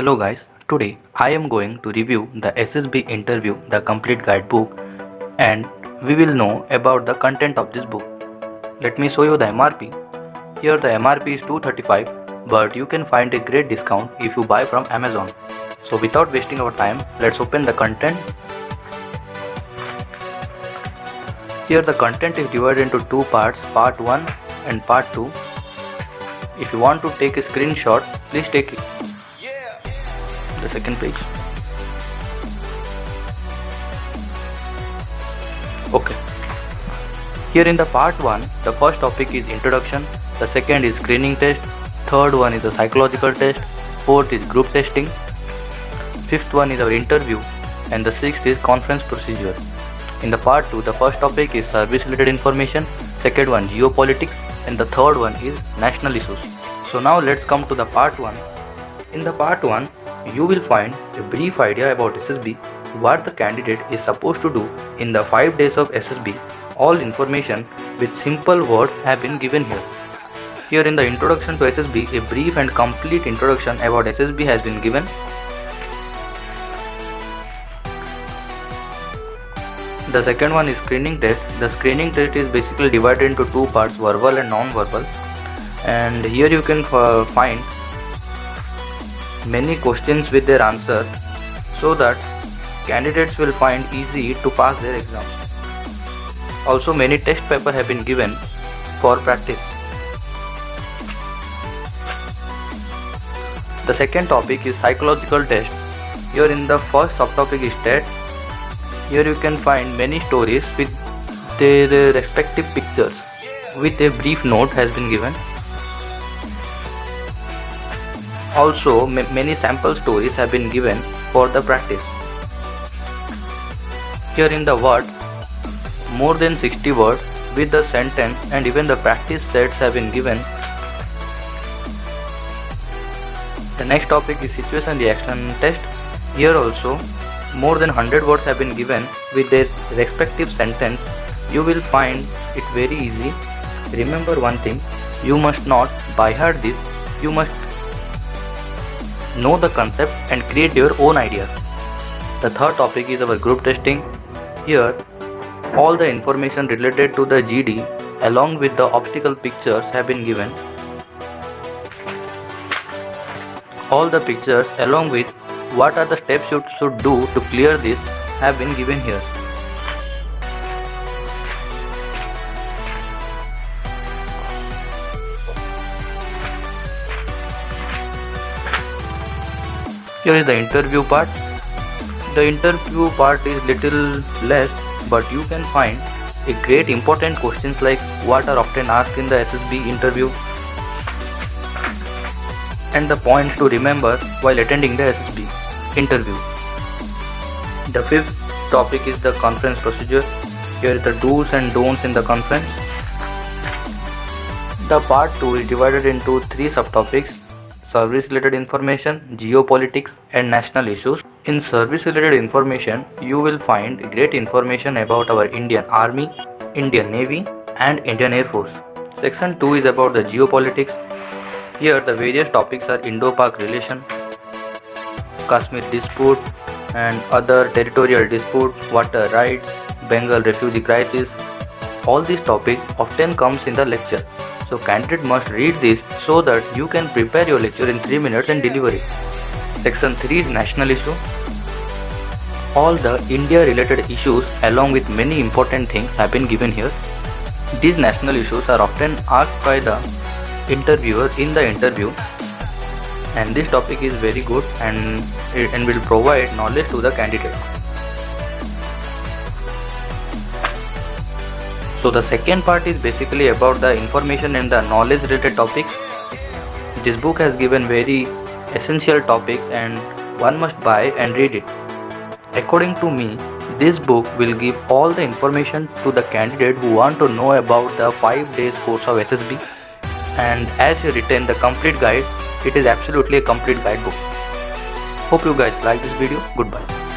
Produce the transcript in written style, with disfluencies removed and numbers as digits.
Hello guys, today I am going to review the SSB interview, the complete guidebook, and we will know about the content of this book. Let me show you the MRP. Here the MRP is 235, but you can find a great discount if you buy from Amazon. So without wasting our time, let's open the content. Here the content is divided into two parts, part 1 and part 2. If you want to take a screenshot, please take it. The second page. Okay. Here in the part 1, the first topic is introduction, the second is screening test, third one is the psychological test, fourth is group testing, fifth one is our interview, and the sixth is conference procedure. In the part 2, the first topic is service related information, second one geopolitics, and the third one is national issues. So now let's come to the part 1. In the part 1, you will find a brief idea about SSB, what the candidate is supposed to do in the 5 days of SSB. All information with simple words have been given here. Here in the introduction to SSB, a brief and complete introduction about SSB has been given. The second one is screening test. The screening test is basically divided into two parts, verbal and non-verbal. And here you can find many questions with their answer so that candidates will find easy to pass their exam. Also many test papers have been given for practice. The second topic is psychological test. Here in the first subtopic is TED. Here you can find many stories with their respective pictures with a brief note has been given. Also many sample stories have been given for the practice. Here in the word, more than 60 words with the sentence and even the practice sets have been given. The next topic is situation reaction test. Here also more than 100 words have been given with their respective sentence. You will find it very easy. Remember one thing, you must not by heart this, you must know the concept and create your own idea. The third topic is our group testing. Here all the information related to the GD along with the obstacle pictures have been given. All the pictures along with what are the steps you should do to clear this have been given here. Here is the interview part. The interview part is little less, but you can find a great important questions like what are often asked in the SSB interview and the points to remember while attending the SSB interview. The fifth topic is the conference procedure. Here is the do's and don'ts in the conference. The part 2 is divided into 3 subtopics: service related information, geopolitics, and national issues. In service related information, you will find great information about our Indian Army, Indian Navy, and Indian Air Force. Section 2 is about the geopolitics. Here the various topics are Indo-Pak relation, Kashmir dispute and other territorial dispute, water rights, Bengal refugee crisis. All these topics often comes in the lecture. So candidate must read this so that you can prepare your lecture in 3 minutes and deliver it. Section 3 is national issue. All the India related issues along with many important things have been given here. These national issues are often asked by the interviewer in the interview, and this topic is very good and will provide knowledge to the candidate. So the second part is basically about the information and the knowledge related topics. This book has given very essential topics and one must buy and read it. According to me, this book will give all the information to the candidate who want to know about the 5 days course of SSB. And as you retain the complete guide, it is absolutely a complete guidebook. Hope you guys like this video. Goodbye.